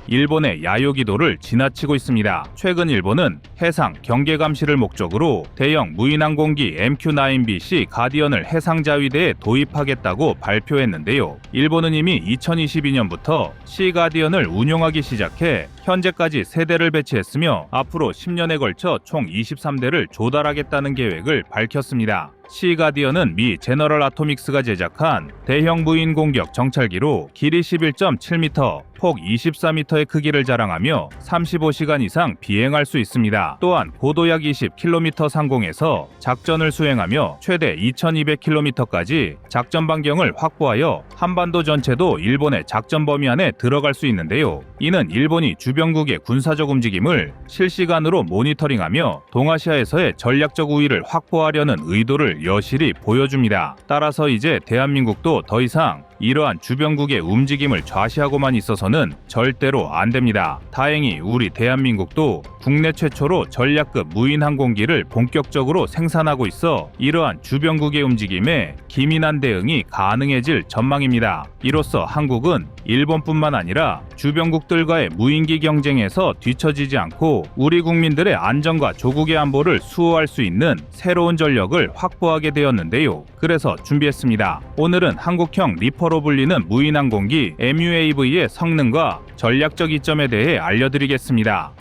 일본의 야요기도를 지나치고 있습니다. 최근 일본은 해상 경계 감시를 목적으로 대형 무인항공기 MQ-9B 가디언을 해상자위대에 도입하겠다고 발표했는데요. 일본은 이미 2022년부터 가디언을 운용하기 시작해 현재까지 3대를 배치했으며 앞으로 10년에 걸쳐 총 23대를 조달하겠다는 계획을 밝혔습니다. 가디언은 미 제너럴 아토믹스가 제작한 대형 무인 공격 정찰기로 길이 11.7m, 폭 24m의 크기를 자랑하며 35시간 이상 비행할 수 있습니다. 또한 고도 약 20km 상공에서 작전을 수행하며 최대 2200km까지 작전 반경을 확보하여 한반도 전체도 일본의 작전 범위 안에 들어갈 수 있는데요. 이는 일본이 주변국의 군사적 움직임을 실시간으로 모니터링하며 동아시아에서의 전략적 우위를 확보하려는 의도를 여실히 보여줍니다. 따라서 이제 대한민국도 더 이상 이러한 주변국의 움직임을 좌시하고만 있어서는 절대로 안 됩니다. 다행히 우리 대한민국도 국내 최초로 전략급 무인항공기를 본격적으로 생산하고 있어 이러한 주변국의 움직임에 기민한 대응이 가능해질 전망입니다. 이로써 한국은 일본뿐만 아니라 주변국들과의 무인기 경쟁에서 뒤처지지 않고 우리 국민들의 안전과 조국의 안보를 수호할 수 있는 새로운 전력을 확보하게 되었는데요. 그래서 준비했습니다. 오늘은 한국형 리퍼로 불리는 무인항공기 MUAV의 성능과 전략적 이점에 대해 알려드리겠습니다.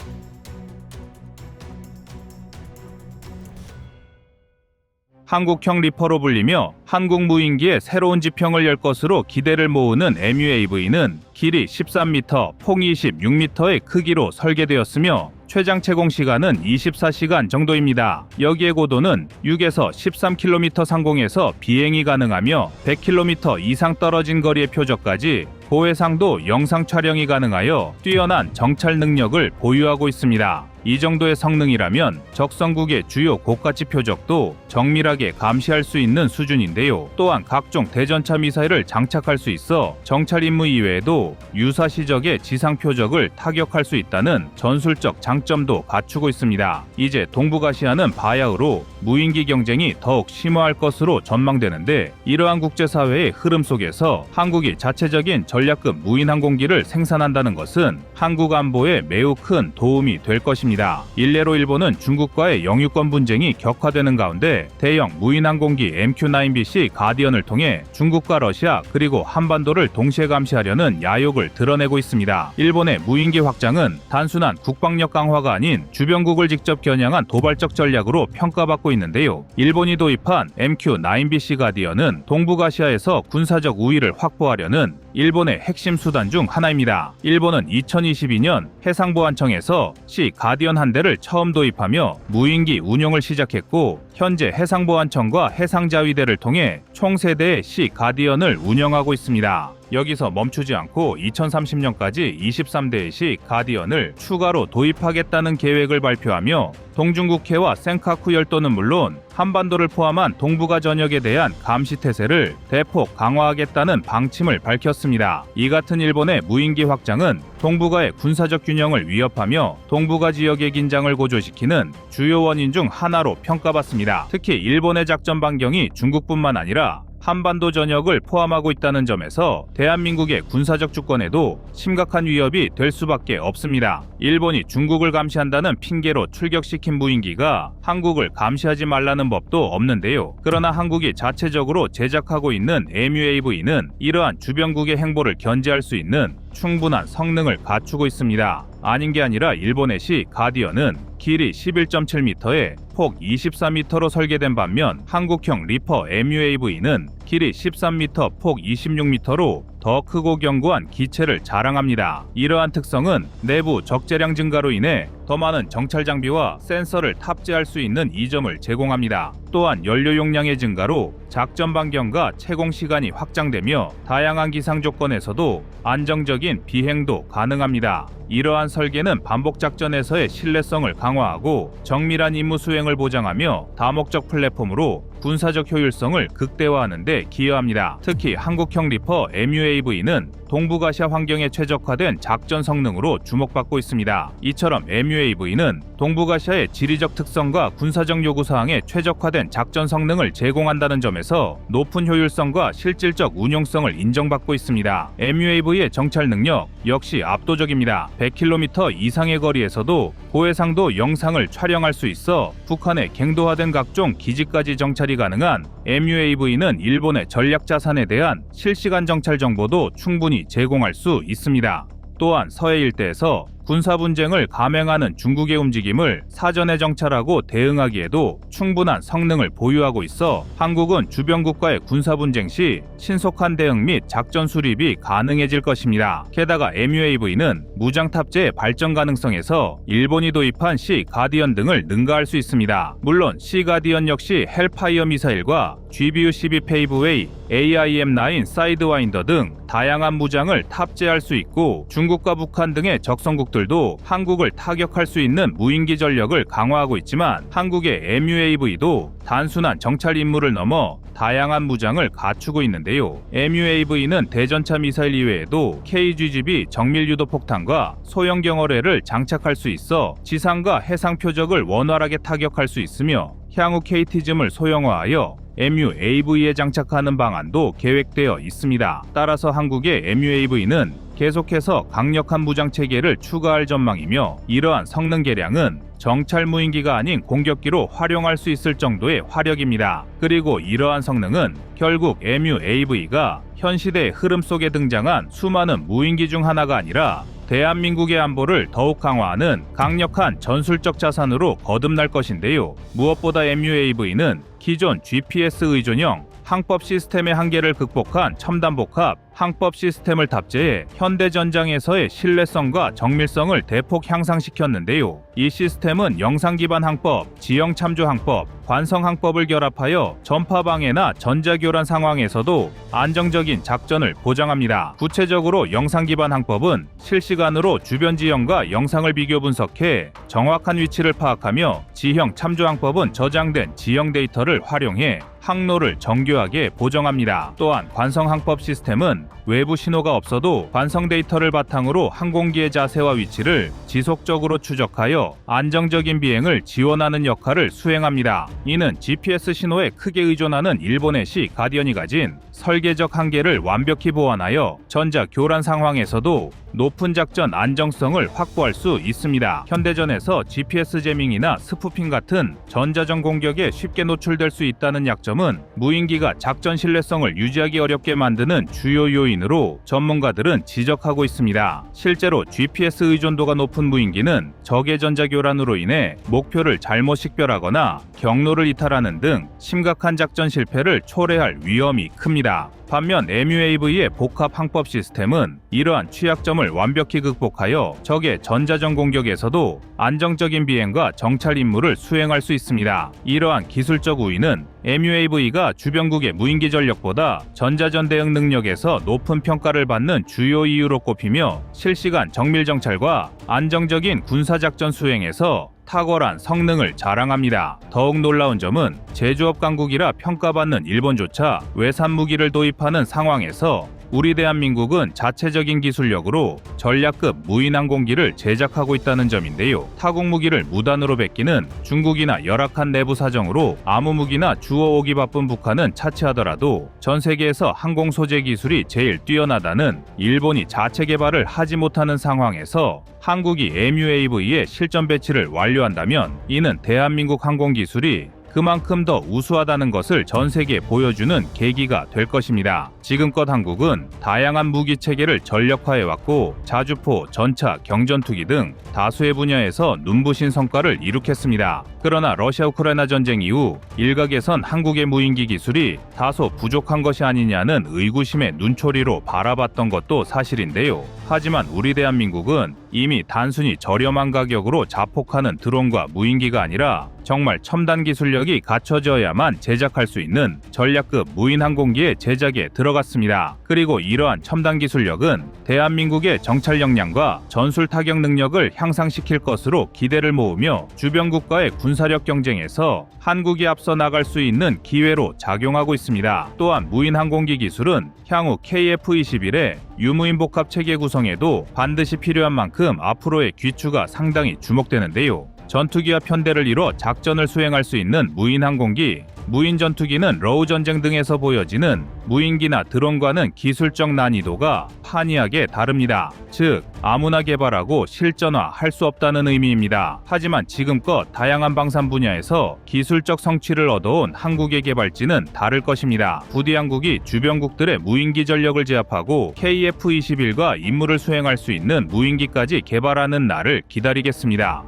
한국형 리퍼로 불리며 한국 무인기의 새로운 지평을 열 것으로 기대를 모으는 MUAV는 길이 13m, 폭 26m의 크기로 설계되었으며 최장 채공 시간은 24시간 정도입니다. 여기에 고도는 6에서 13km 상공에서 비행이 가능하며 100km 이상 떨어진 거리의 표적까지 고해상도 영상 촬영이 가능하여 뛰어난 정찰 능력을 보유하고 있습니다. 이 정도의 성능이라면 적성국의 주요 고가치 표적도 정밀하게 감시할 수 있는 수준인데요. 또한 각종 대전차 미사일을 장착할 수 있어 정찰 임무 이외에도 유사시적의 지상 표적을 타격할 수 있다는 전술적 장점도 갖추고 있습니다. 이제 동북아시아는 바야흐로 무인기 경쟁이 더욱 심화할 것으로 전망되는데 이러한 국제사회의 흐름 속에서 한국이 자체적인 전략급 무인항공기를 생산한다는 것은 한국 안보에 매우 큰 도움이 될 것입니다. 일례로 일본은 중국과의 영유권 분쟁이 격화되는 가운데 대형 무인항공기 MQ-9B 가디언을 통해 중국과 러시아 그리고 한반도를 동시에 감시하려는 야욕을 드러내고 있습니다. 일본의 무인기 확장은 단순한 국방력 강화가 아닌 주변국을 직접 겨냥한 도발적 전략으로 평가받고 있는데요. 일본이 도입한 MQ-9B 가디언은 동북아시아에서 군사적 우위를 확보하려는 일본의 핵심 수단 중 하나입니다. 일본은 2022년 해상보안청에서 가디언 한 대를 처음 도입하며 무인기 운용을 시작했고 현재 해상보안청과 해상자위대를 통해 총 3대의 가디언을 운영하고 있습니다. 여기서 멈추지 않고 2030년까지 23대의 가디언을 추가로 도입하겠다는 계획을 발표하며 동중국해와 센카쿠 열도는 물론 한반도를 포함한 동북아 전역에 대한 감시 태세를 대폭 강화하겠다는 방침을 밝혔습니다. 이 같은 일본의 무인기 확장은 동북아의 군사적 균형을 위협하며 동북아 지역의 긴장을 고조시키는 주요 원인 중 하나로 평가받습니다. 특히 일본의 작전 반경이 중국뿐만 아니라 한반도 전역을 포함하고 있다는 점에서 대한민국의 군사적 주권에도 심각한 위협이 될 수밖에 없습니다. 일본이 중국을 감시한다는 핑계로 출격시킨 무인기가 한국을 감시하지 말라는 법도 없는데요. 그러나 한국이 자체적으로 제작하고 있는 MUAV는 이러한 주변국의 행보를 견제할 수 있는 충분한 성능을 갖추고 있습니다. 아닌 게 아니라 일본의 가디언은 길이 11.7m에 폭 24m로 설계된 반면 한국형 리퍼 MUAV는 길이 13m, 폭 26m로 더 크고 견고한 기체를 자랑합니다. 이러한 특성은 내부 적재량 증가로 인해 더 많은 정찰 장비와 센서를 탑재할 수 있는 이점을 제공합니다. 또한 연료 용량의 증가로 작전 반경과 채공 시간이 확장되며 다양한 기상 조건에서도 안정적인 비행도 가능합니다. 이러한 설계는 반복 작전에서의 신뢰성을 강화하고 정밀한 임무 수행을 보장하며 다목적 플랫폼으로 군사적 효율성을 극대화하는 데 기여합니다. 특히 한국형 리퍼 MUAV는 동북아시아 환경에 최적화된 작전 성능으로 주목받고 있습니다. 이처럼 MUAV는 동북아시아의 지리적 특성과 군사적 요구사항에 최적화된 작전 성능을 제공한다는 점에서 높은 효율성과 실질적 운용성을 인정받고 있습니다. MUAV의 정찰 능력 역시 압도적입니다. 100km 이상의 거리에서도 고해상도 영상을 촬영할 수 있어 북한의 갱도화된 각종 기지까지 정찰이 가능한 MUAV는 일본의 전략 자산에 대한 실시간 정찰 정보도 충분히 제공할 수 있습니다. 또한 서해 일대에서 군사 분쟁을 감행하는 중국의 움직임을 사전에 정찰하고 대응하기에도 충분한 성능을 보유하고 있어 한국은 주변 국가의 군사 분쟁 시 신속한 대응 및 작전 수립이 가능해질 것입니다. 게다가 MUAV는 무장 탑재의 발전 가능성에서 일본이 도입한 C-가디언 등을 능가할 수 있습니다. 물론 C-가디언 역시 헬파이어 미사일과 GBU-12 페이브웨이, AIM-9 사이드와인더 등 다양한 무장을 탑재할 수 있고 중국과 북한 등의 적성국들도 한국을 타격할 수 있는 무인기 전력을 강화하고 있지만 한국의 MUAV도 단순한 정찰 임무를 넘어 다양한 무장을 갖추고 있는데요. MUAV는 대전차 미사일 이외에도 KGGB 정밀 유도 폭탄과 소형 경어뢰를 장착할 수 있어 지상과 해상 표적을 원활하게 타격할 수 있으며 향후 KT즘을 소형화하여 MUAV에 장착하는 방안도 계획되어 있습니다. 따라서 한국의 MUAV는 계속해서 강력한 무장 체계를 추가할 전망이며 이러한 성능 개량은 정찰 무인기가 아닌 공격기로 활용할 수 있을 정도의 화력입니다. 그리고 이러한 성능은 결국 MUAV가 현 시대의 흐름 속에 등장한 수많은 무인기 중 하나가 아니라 대한민국의 안보를 더욱 강화하는 강력한 전술적 자산으로 거듭날 것인데요. 무엇보다 MUAV는 기존 GPS 의존형 항법 시스템의 한계를 극복한 첨단 복합 항법 시스템을 탑재해 현대 전장에서의 신뢰성과 정밀성을 대폭 향상시켰는데요. 이 시스템은 영상 기반 항법, 지형 참조 항법, 관성 항법을 결합하여 전파 방해나 전자 교란 상황에서도 안정적인 작전을 보장합니다. 구체적으로 영상 기반 항법은 실시간으로 주변 지형과 영상을 비교 분석해 정확한 위치를 파악하며 지형 참조 항법은 저장된 지형 데이터를 활용해 항로를 정교하게 보정합니다. 또한 관성 항법 시스템은 외부 신호가 없어도 관성 데이터를 바탕으로 항공기의 자세와 위치를 지속적으로 추적하여 안정적인 비행을 지원하는 역할을 수행합니다. 이는 GPS 신호에 크게 의존하는 일본의 C-가디언이 가진 설계적 한계를 완벽히 보완하여 전자 교란 상황에서도 높은 작전 안정성을 확보할 수 있습니다. 현대전에서 GPS 제밍이나 스푸핑 같은 전자전 공격에 쉽게 노출될 수 있다는 약점은 무인기가 작전 신뢰성을 유지하기 어렵게 만드는 주요 요인으로 전문가들은 지적하고 있습니다. 실제로 GPS 의존도가 높은 무인기는 적의 전자 교란으로 인해 목표를 잘못 식별하거나 경로를 이탈하는 등 심각한 작전 실패를 초래할 위험이 큽니다. 반면 MUAV의 복합 항법 시스템은 이러한 취약점을 완벽히 극복하여 적의 전자전 공격에서도 안정적인 비행과 정찰 임무를 수행할 수 있습니다. 이러한 기술적 우위는 MUAV가 주변국의 무인기 전력보다 전자전 대응 능력에서 높은 평가를 받는 주요 이유로 꼽히며 실시간 정밀 정찰과 안정적인 군사작전 수행에서 탁월한 성능을 자랑합니다. 더욱 놀라운 점은 제조업 강국이라 평가받는 일본조차 외산 무기를 도입하는 상황에서 우리 대한민국은 자체적인 기술력으로 전략급 무인 항공기를 제작하고 있다는 점인데요. 타국 무기를 무단으로 베끼는 중국이나 열악한 내부 사정으로 아무 무기나 주워오기 바쁜 북한은 차치하더라도 전 세계에서 항공 소재 기술이 제일 뛰어나다는 일본이 자체 개발을 하지 못하는 상황에서 한국이 MUAV의 실전 배치를 완료한다면 이는 대한민국 항공 기술이 그만큼 더 우수하다는 것을 전 세계에 보여주는 계기가 될 것입니다. 지금껏 한국은 다양한 무기 체계를 전력화해왔고 자주포, 전차, 경전투기 등 다수의 분야에서 눈부신 성과를 이룩했습니다. 그러나 러시아 우크라이나 전쟁 이후 일각에선 한국의 무인기 기술이 다소 부족한 것이 아니냐는 의구심의 눈초리로 바라봤던 것도 사실인데요. 하지만 우리 대한민국은 이미 단순히 저렴한 가격으로 자폭하는 드론과 무인기가 아니라 정말 첨단 기술력이 갖춰져야만 제작할 수 있는 전략급 무인 항공기의 제작에 들어갔습니다. 그리고 이러한 첨단 기술력은 대한민국의 정찰 역량과 전술 타격 능력을 향상시킬 것으로 기대를 모으며 주변 국가의 군사력 경쟁에서 한국이 앞서 나갈 수 있는 기회로 작용하고 있습니다. 또한 무인 항공기 기술은 향후 KF-21의 유무인 복합 체계 구성에도 반드시 필요한 만큼 앞으로의 귀추가 상당히 주목되는데요. 전투기와 편대를 이뤄 작전을 수행할 수 있는 무인 항공기, 무인 전투기는 러우 전쟁 등에서 보여지는 무인기나 드론과는 기술적 난이도가 판이하게 다릅니다. 즉, 아무나 개발하고 실전화할 수 없다는 의미입니다. 하지만 지금껏 다양한 방산 분야에서 기술적 성취를 얻어온 한국의 개발진은 다를 것입니다. 부디 한국이 주변국들의 무인기 전력을 제압하고 KF-21과 임무를 수행할 수 있는 무인기까지 개발하는 날을 기다리겠습니다.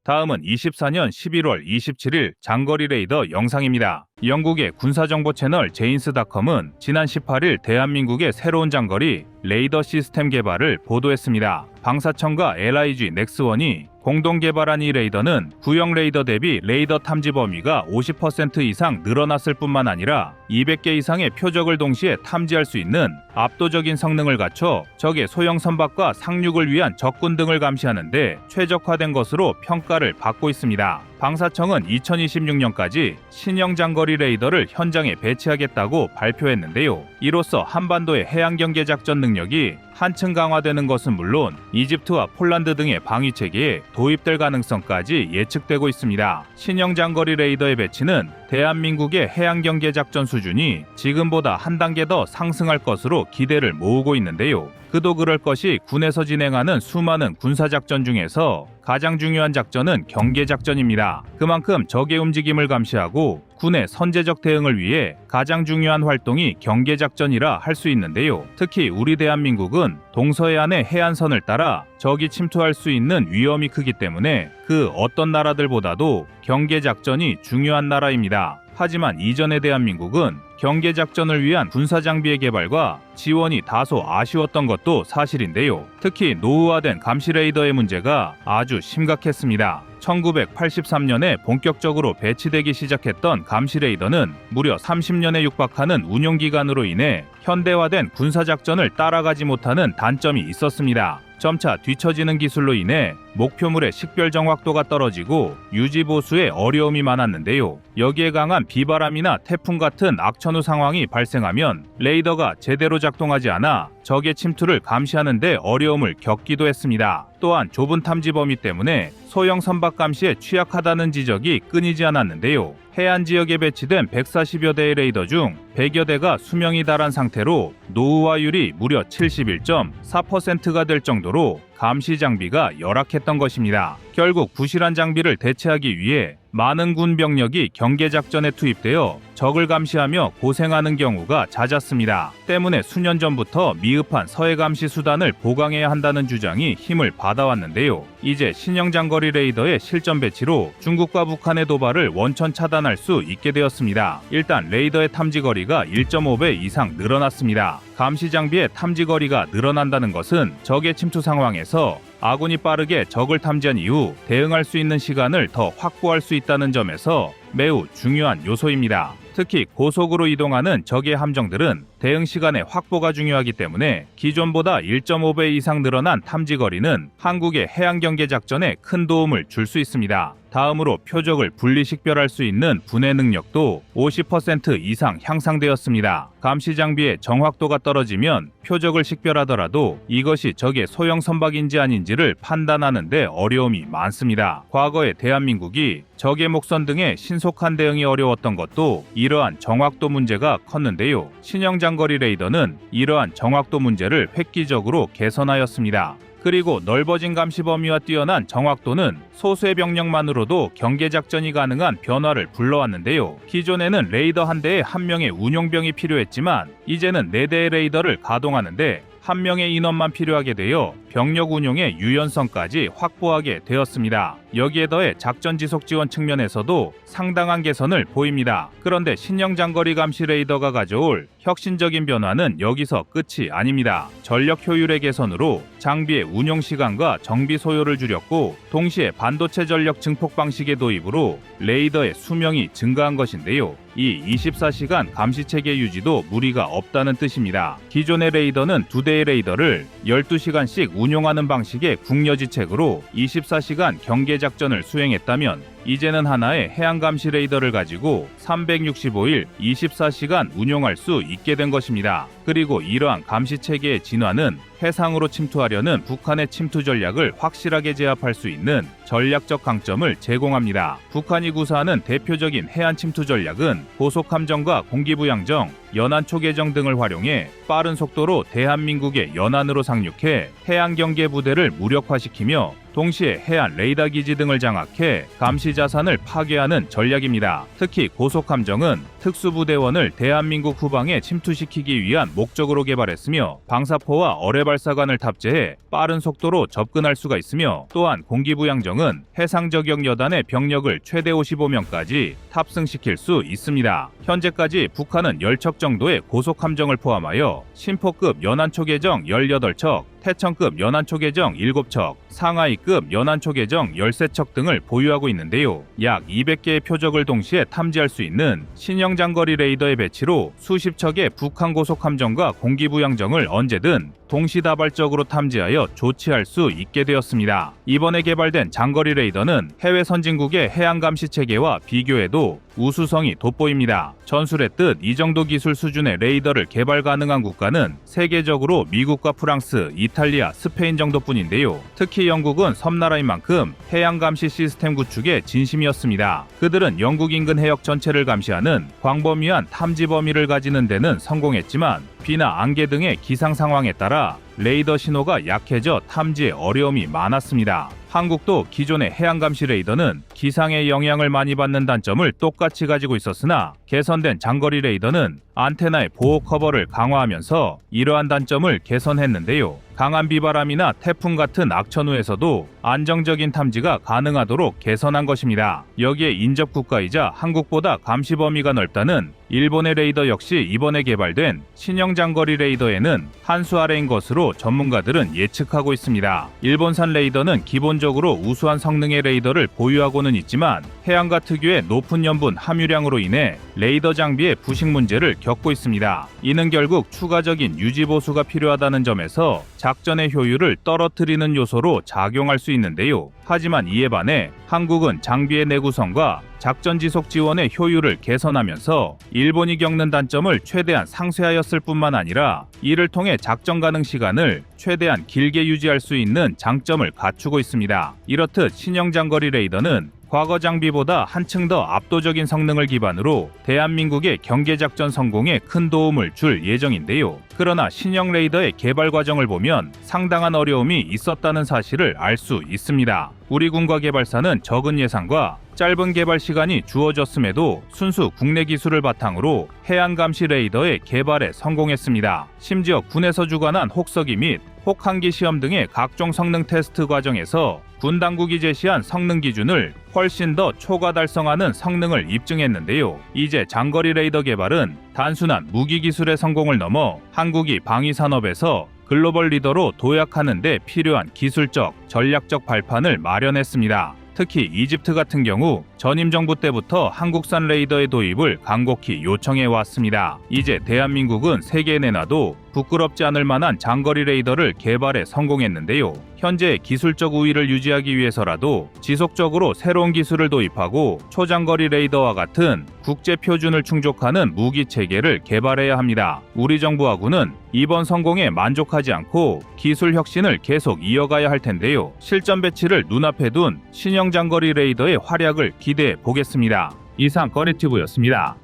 다음은 24년 11월 27일 장거리 레이더 영상입니다. 영국의 군사정보 채널 제인스닷컴은 지난 18일 대한민국의 새로운 장거리 레이더 시스템 개발을 보도했습니다. 방사청과 LIG 넥스원이 공동 개발한 이 레이더는 구형 레이더 대비 레이더 탐지 범위가 50% 이상 늘어났을 뿐만 아니라 200개 이상의 표적을 동시에 탐지할 수 있는 압도적인 성능을 갖춰 적의 소형 선박과 상륙을 위한 적군 등을 감시하는 데 최적화된 것으로 평가를 받고 있습니다. 방사청은 2026년까지 신형 장거리 레이더를 현장에 배치하겠다고 발표했는데요. 이로써 한반도의 해양 경계 작전 능력이 한층 강화되는 것은 물론 이집트와 폴란드 등의 방위 체계에 도입될 가능성까지 예측되고 있습니다. 신형 장거리 레이더의 배치는 대한민국의 해양 경계 작전 수준이 지금보다 한 단계 더 상승할 것으로 기대를 모으고 있는데요. 그도 그럴 것이 군에서 진행하는 수많은 군사작전 중에서 가장 중요한 작전은 경계작전입니다. 그만큼 적의 움직임을 감시하고 군의 선제적 대응을 위해 가장 중요한 활동이 경계작전이라 할 수 있는데요. 특히 우리 대한민국은 동서해안의 해안선을 따라 적이 침투할 수 있는 위험이 크기 때문에 그 어떤 나라들보다도 경계작전이 중요한 나라입니다. 하지만 이전의 대한민국은 경계작전을 위한 군사장비의 개발과 지원이 다소 아쉬웠던 것도 사실인데요. 특히 노후화된 감시레이더의 문제가 아주 심각했습니다. 1983년에 본격적으로 배치되기 시작했던 감시레이더는 무려 30년에 육박하는 운용기간으로 인해 현대화된 군사작전을 따라가지 못하는 단점이 있었습니다. 점차 뒤처지는 기술로 인해 목표물의 식별 정확도가 떨어지고 유지 보수에 어려움이 많았는데요. 여기에 강한 비바람이나 태풍 같은 악천후 상황이 발생하면 레이더가 제대로 작동하지 않아 적의 침투를 감시하는 데 어려움을 겪기도 했습니다. 또한 좁은 탐지 범위 때문에 소형 선박 감시에 취약하다는 지적이 끊이지 않았는데요. 해안 지역에 배치된 140여 대의 레이더 중 100여 대가 수명이 달한 상태로 노후화율이 무려 71.4%가 될 정도로 감시 장비가 열악했던 것입니다. 결국 부실한 장비를 대체하기 위해 많은 군 병력이 경계작전에 투입되어 적을 감시하며 고생하는 경우가 잦았습니다. 때문에 수년 전부터 미흡한 서해 감시 수단을 보강해야 한다는 주장이 힘을 받아왔는데요. 이제 신형 장거리 레이더의 실전 배치로 중국과 북한의 도발을 원천 차단할 수 있게 되었습니다. 일단 레이더의 탐지 거리가 1.5배 이상 늘어났습니다. 감시 장비의 탐지 거리가 늘어난다는 것은 적의 침투 상황에서 아군이 빠르게 적을 탐지한 이후 대응할 수 있는 시간을 더 확보할 수 있다는 점에서 매우 중요한 요소입니다. 특히 고속으로 이동하는 적의 함정들은 대응 시간의 확보가 중요하기 때문에 기존보다 1.5배 이상 늘어난 탐지 거리는 한국의 해양 경계 작전에 큰 도움을 줄 수 있습니다. 다음으로 표적을 분리 식별할 수 있는 분해 능력도 50% 이상 향상되었습니다. 감시 장비의 정확도가 떨어지면 표적을 식별하더라도 이것이 적의 소형 선박인지 아닌지를 판단하는 데 어려움이 많습니다. 과거에 대한민국이 적의 목선 등의 신속한 대응이 어려웠던 것도 이러한 정확도 문제가 컸는데요. 신형 장거리 레이더는 이러한 정확도 문제를 획기적으로 개선하였습니다. 그리고 넓어진 감시 범위와 뛰어난 정확도는 소수의 병력만으로도 경계작전이 가능한 변화를 불러왔는데요. 기존에는 레이더 한 대에 한 명의 운용병이 필요했지만 이제는 4대의 레이더를 가동하는데 한 명의 인원만 필요하게 되어 병력 운용의 유연성까지 확보하게 되었습니다. 여기에 더해 작전 지속 지원 측면에서도 상당한 개선을 보입니다. 그런데 신형 장거리 감시 레이더가 가져올 혁신적인 변화는 여기서 끝이 아닙니다. 전력 효율의 개선으로 장비의 운용 시간과 정비 소요를 줄였고, 동시에 반도체 전력 증폭 방식의 도입으로 레이더의 수명이 증가한 것인데요. 이 24시간 감시 체계 유지도 무리가 없다는 뜻입니다. 기존의 레이더는 2대의 레이더를 12시간씩 운용하는 방식의 국여지책으로 24시간 경계 작전을 수행했다면, 이제는 하나의 해양 감시 레이더를 가지고 365일 24시간 운용할 수 있게 된 것입니다. 그리고 이러한 감시 체계의 진화는 해상으로 침투하려는 북한의 침투 전략을 확실하게 제압할 수 있는 전략적 강점을 제공합니다. 북한이 구사하는 대표적인 해안 침투 전략은 고속함정과 공기부양정, 연안 초계정 등을 활용해 빠른 속도로 대한민국의 연안으로 상륙해 해양 경계 부대를 무력화시키며, 동시에 해안 레이더 기지 등을 장악해 감시 자산을 파괴하는 전략입니다. 특히 고속함정은 특수부대원을 대한민국 후방에 침투시키기 위한 목적으로 개발했으며, 방사포와 어뢰 발사관을 탑재해 빠른 속도로 접근할 수가 있으며, 또한 공기부양정은 해상 저격 여단의 병력을 최대 55명까지 탑승시킬 수 있습니다. 현재까지 북한은 10척 정도의 고속함정을 포함하여 신포급 연안초계정 18척, 태천급 연안초계정 7척, 상하이급 연안초계정 13척 등을 보유하고 있는데요. 약 200개의 표적을 동시에 탐지할 수 있는 신형 장거리 레이더의 배치로 수십 척의 북한 고속함정과 공기부양정을 언제든 동시다발적으로 탐지하여 조치할 수 있게 되었습니다. 이번에 개발된 장거리 레이더는 해외 선진국의 해양 감시 체계와 비교해도 우수성이 돋보입니다. 전술했듯 이 정도 기술 수준의 레이더를 개발 가능한 국가는 세계적으로 미국과 프랑스, 이탈리아, 스페인 정도뿐인데요. 특히 영국은 섬나라인 만큼 해양 감시 시스템 구축에 진심이었습니다. 그들은 영국 인근 해역 전체를 감시하는 광범위한 탐지 범위를 가지는 데는 성공했지만, 비나 안개 등의 기상 상황에 따라 레이더 신호가 약해져 탐지에 어려움이 많았습니다. 한국도 기존의 해양 감시 레이더는 기상의 영향을 많이 받는 단점을 똑같이 가지고 있었으나, 개선된 장거리 레이더는 안테나의 보호 커버를 강화하면서 이러한 단점을 개선했는데요. 강한 비바람이나 태풍 같은 악천후에서도 안정적인 탐지가 가능하도록 개선한 것입니다. 여기에 인접 국가이자 한국보다 감시 범위가 넓다는 일본의 레이더 역시 이번에 개발된 신형 장거리 레이더에는 한 수 아래인 것으로 전문가들은 예측하고 있습니다. 일본산 레이더는 기본적으로 우수한 성능의 레이더를 보유하고는 있지만, 해양가 특유의 높은 염분 함유량으로 인해 레이더 장비의 부식 문제를 겪고 있습니다. 이는 결국 추가적인 유지 보수가 필요하다는 점에서 작전의 효율을 떨어뜨리는 요소로 작용할 수 있는데요. 하지만 이에 반해 한국은 장비의 내구성과 작전 지속 지원의 효율을 개선하면서 일본이 겪는 단점을 최대한 상쇄하였을 뿐만 아니라, 이를 통해 작전 가능 시간을 최대한 길게 유지할 수 있는 장점을 갖추고 있습니다. 이렇듯 신형 장거리 레이더는 과거 장비보다 한층 더 압도적인 성능을 기반으로 대한민국의 경계작전 성공에 큰 도움을 줄 예정인데요. 그러나 신형 레이더의 개발 과정을 보면 상당한 어려움이 있었다는 사실을 알 수 있습니다. 우리 군과 개발사는 적은 예산과 짧은 개발 시간이 주어졌음에도 순수 국내 기술을 바탕으로 해안 감시 레이더의 개발에 성공했습니다. 심지어 군에서 주관한 혹서기 및 혹한기 시험 등의 각종 성능 테스트 과정에서 군 당국이 제시한 성능 기준을 훨씬 더 초과 달성하는 성능을 입증했는데요. 이제 장거리 레이더 개발은 단순한 무기 기술의 성공을 넘어 한국이 방위 산업에서 글로벌 리더로 도약하는 데 필요한 기술적, 전략적 발판을 마련했습니다. 특히 이집트 같은 경우 전임 정부 때부터 한국산 레이더의 도입을 간곡히 요청해 왔습니다. 이제 대한민국은 세계에 내놔도 부끄럽지 않을 만한 장거리 레이더를 개발에 성공했는데요. 현재 기술적 우위를 유지하기 위해서라도 지속적으로 새로운 기술을 도입하고 초장거리 레이더와 같은 국제 표준을 충족하는 무기 체계를 개발해야 합니다. 우리 정부하고는 이번 성공에 만족하지 않고 기술 혁신을 계속 이어가야 할 텐데요. 실전 배치를 눈앞에 둔 신형 장거리 레이더의 활약을 기대해 보겠습니다. 이상 꺼리튜브였습니다.